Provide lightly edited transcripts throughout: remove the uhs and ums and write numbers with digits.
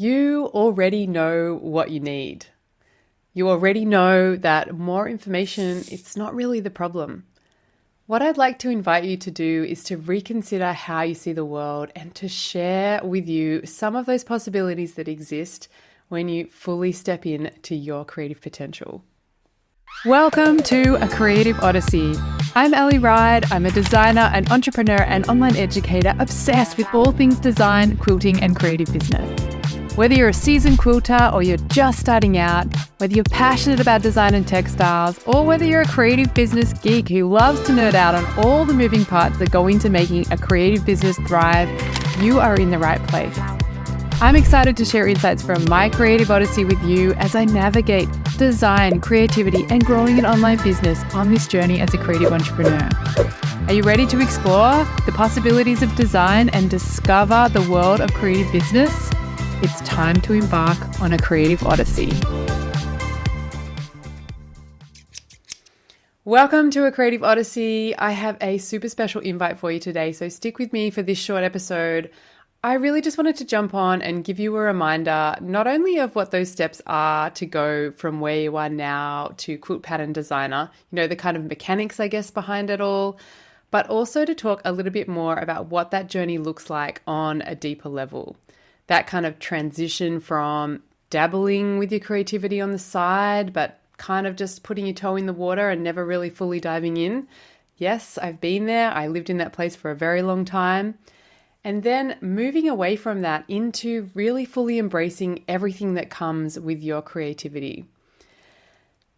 You already know what you need. You already know that more information, it's not really the problem. What I'd like to invite you to do is to reconsider how you see the world and to share with you some of those possibilities that exist when you fully step in to your creative potential. Welcome to A Creative Odyssey. I'm Ryde. I'm a designer, an entrepreneur, and online educator obsessed with all things design, quilting, and creative business. Whether you're a seasoned quilter or you're just starting out, whether you're passionate about design and textiles, or whether you're a creative business geek who loves to nerd out on all the moving parts that go into making a creative business thrive, you are in the right place. I'm excited to share insights from my Creative Odyssey with you as I navigate design, creativity, and growing an online business on this journey as a creative entrepreneur. Are you ready to explore the possibilities of design and discover the world of creative business? It's time to embark on a creative odyssey. Welcome to A Creative Odyssey. I have a super special invite for you today, so stick with me for this short episode. I really just wanted to jump on and give you a reminder, not only of what those steps are to go from where you are now to quilt pattern designer, the kind of mechanics, I guess, behind it all, but also to talk a little bit more about what that journey looks like on a deeper level. That kind of transition from dabbling with your creativity on the side, but kind of just putting your toe in the water and never really fully diving in. Yes, I've been there. I lived in that place for a very long time. And then moving away from that into really fully embracing everything that comes with your creativity.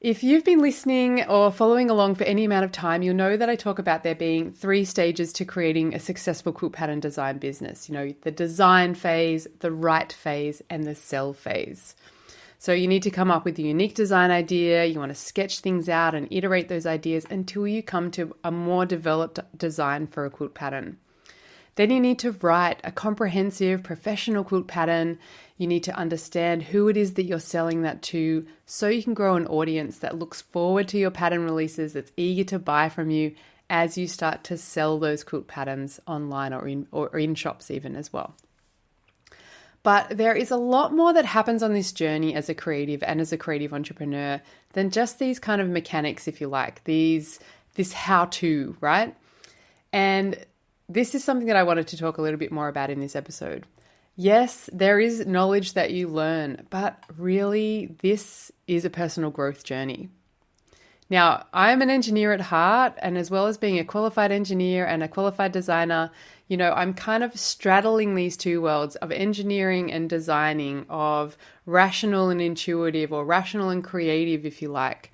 If you've been listening or following along for any amount of time, you'll know that I talk about there being 3 stages to creating a successful quilt pattern design business. The design phase, the write phase, and the sell phase. So you need to come up with a unique design idea. You want to sketch things out and iterate those ideas until you come to a more developed design for a quilt pattern. Then you need to write a comprehensive professional quilt pattern. You need to understand who it is that you're selling that to so you can grow an audience that looks forward to your pattern releases, that's eager to buy from you as you start to sell those quilt patterns online or in shops even as well. But there is a lot more that happens on this journey as a creative and as a creative entrepreneur than just these kind of mechanics, if you like, this how-to, right? And this is something that I wanted to talk a little bit more about in this episode. Yes, there is knowledge that you learn, but really this is a personal growth journey. Now, I'm an engineer at heart, and as well as being a qualified engineer and a qualified designer, I'm kind of straddling these two worlds of engineering and designing, of rational and intuitive, or rational and creative, if you like.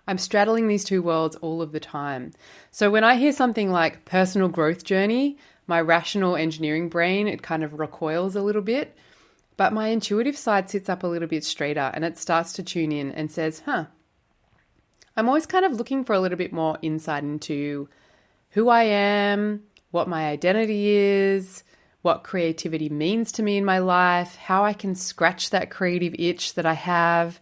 I'm straddling these two worlds all of the time. So when I hear something like personal growth journey, my rational engineering brain, it kind of recoils a little bit, but my intuitive side sits up a little bit straighter and it starts to tune in and says, I'm always kind of looking for a little bit more insight into who I am, what my identity is, what creativity means to me in my life, how I can scratch that creative itch that I have.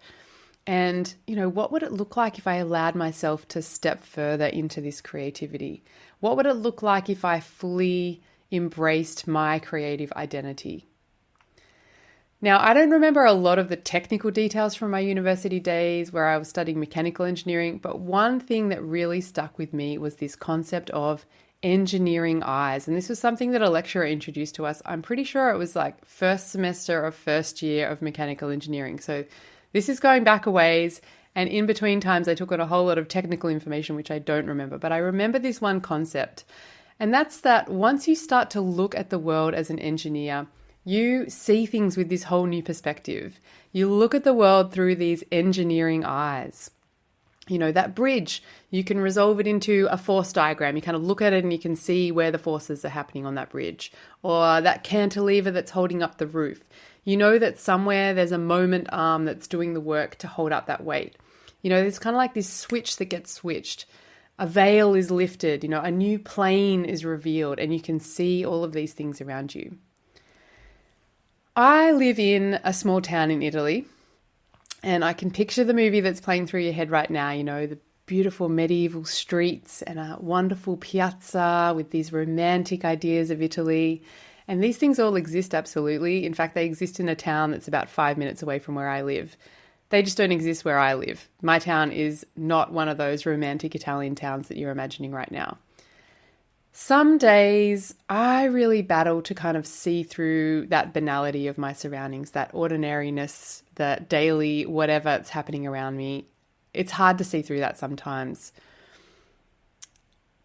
And, what would it look like if I allowed myself to step further into this creativity? What would it look like if I fully embraced my creative identity? Now, I don't remember a lot of the technical details from my university days where I was studying mechanical engineering, but one thing that really stuck with me was this concept of engineering eyes. And this was something that a lecturer introduced to us. I'm pretty sure it was like first semester of first year of mechanical engineering. So this is going back a ways, and in between times I took on a whole lot of technical information which I don't remember, but I remember this one concept, and that's that once you start to look at the world as an engineer, you see things with this whole new perspective. You look at the world through these engineering eyes. That bridge, you can resolve it into a force diagram. You kind of look at it and you can see where the forces are happening on that bridge, or that cantilever that's holding up the roof. You know that somewhere there's a moment arm that's doing the work to hold up that weight. There's kind of like this switch that gets switched. A veil is lifted, a new plane is revealed, and you can see all of these things around you. I live in a small town in Italy, and I can picture the movie that's playing through your head right now, the beautiful medieval streets and a wonderful piazza with these romantic ideas of Italy. And these things all exist, absolutely. In fact, they exist in a town that's about 5 minutes away from where I live. They just don't exist where I live. My town is not one of those romantic Italian towns that you're imagining right now. Some days I really battle to kind of see through that banality of my surroundings, that ordinariness, that daily whatever's happening around me. It's hard to see through that sometimes.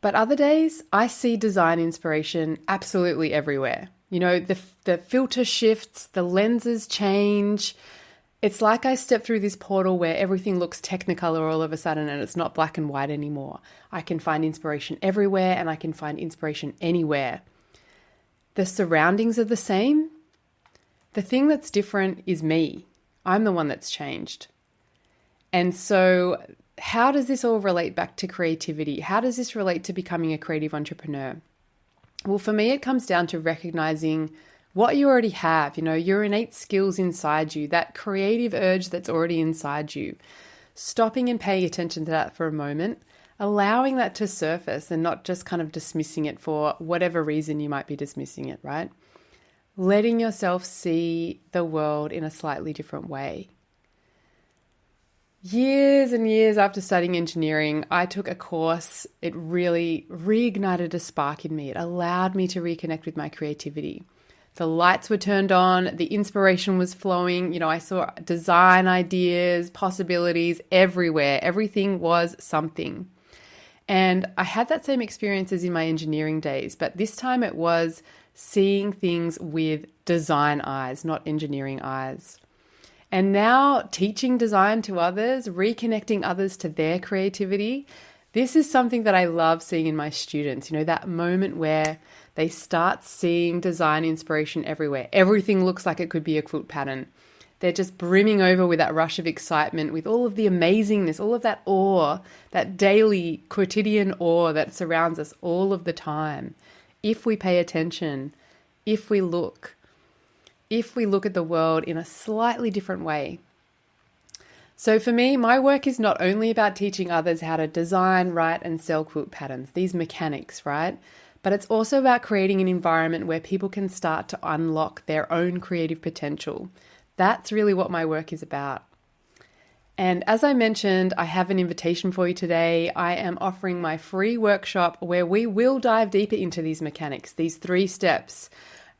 But other days I see design inspiration absolutely everywhere. You know, the filter shifts, the lenses change. It's like I step through this portal where everything looks technicolor all of a sudden and it's not black and white anymore. I can find inspiration everywhere and I can find inspiration anywhere. The surroundings are the same. The thing that's different is me. I'm the one that's changed. And so how does this all relate back to creativity? How does this relate to becoming a creative entrepreneur? Well, for me, it comes down to recognizing what you already have, you know, your innate skills inside you, that creative urge that's already inside you. Stopping and paying attention to that for a moment, allowing that to surface and not just kind of dismissing it for whatever reason you might be dismissing it, right? Letting yourself see the world in a slightly different way. Years and years after studying engineering, I took a course. It really reignited a spark in me. It allowed me to reconnect with my creativity. The lights were turned on, the inspiration was flowing. You know, I saw design ideas, possibilities everywhere. Everything was something. And I had that same experience as in my engineering days, but this time it was seeing things with design eyes, not engineering eyes. And now teaching design to others, reconnecting others to their creativity, this is something that I love seeing in my students. You know, that moment where they start seeing design inspiration everywhere. Everything looks like it could be a quilt pattern. They're just brimming over with that rush of excitement, with all of the amazingness, all of that awe, that daily quotidian awe that surrounds us all of the time. If we pay attention, if we look at the world in a slightly different way. So for me, my work is not only about teaching others how to design, write, and sell quilt patterns, these mechanics, right? But it's also about creating an environment where people can start to unlock their own creative potential. That's really what my work is about. And as I mentioned, I have an invitation for you today. I am offering my free workshop where we will dive deeper into these mechanics, these 3 steps,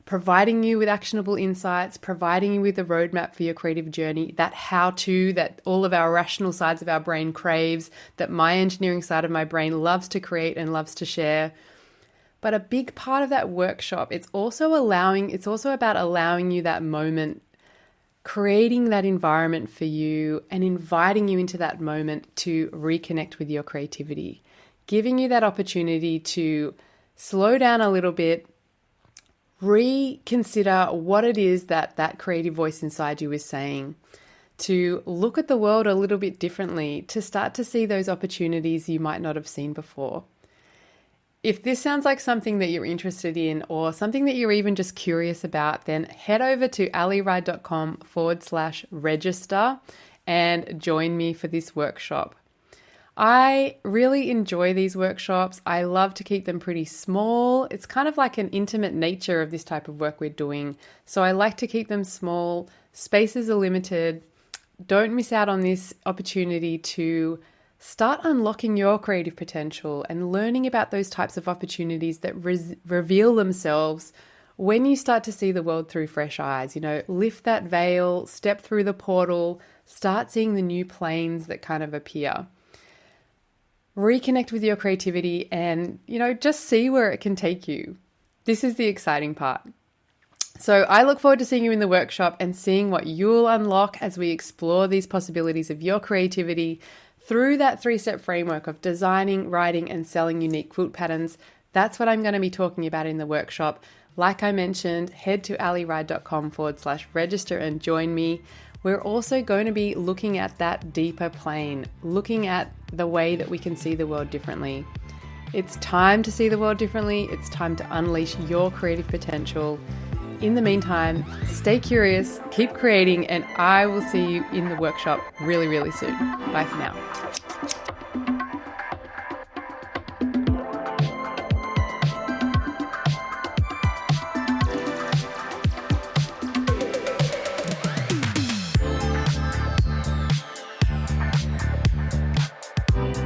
providing you with actionable insights, providing you with a roadmap for your creative journey, that how-to that all of our rational sides of our brain craves, that my engineering side of my brain loves to create and loves to share. But a big part of that workshop, it's also about allowing you that moment, creating that environment for you and inviting you into that moment to reconnect with your creativity, giving you that opportunity to slow down a little bit, reconsider what it is that creative voice inside you is saying, to look at the world a little bit differently, to start to see those opportunities you might not have seen before. If this sounds like something that you're interested in or something that you're even just curious about, then head over to aliryde.com/register and join me for this workshop. I really enjoy these workshops. I love to keep them pretty small. It's kind of like an intimate nature of this type of work we're doing. So I like to keep them small. Spaces are limited. Don't miss out on this opportunity to start unlocking your creative potential and learning about those types of opportunities that reveal themselves when you start to see the world through fresh eyes. You know, lift that veil, step through the portal, start seeing the new planes that kind of appear. Reconnect with your creativity and, you know, just see where it can take you. This is the exciting part. So I look forward to seeing you in the workshop and seeing what you'll unlock as we explore these possibilities of your creativity through that 3-step framework of designing, writing, and selling unique quilt patterns. That's what I'm going to be talking about in the workshop. Like I mentioned, head to aliryde.com/register and join me. We're also going to be looking at that deeper plane, looking at the way that we can see the world differently. It's time to see the world differently. It's time to unleash your creative potential. In the meantime, stay curious, keep creating, and I will see you in the workshop really, really soon. Bye for now.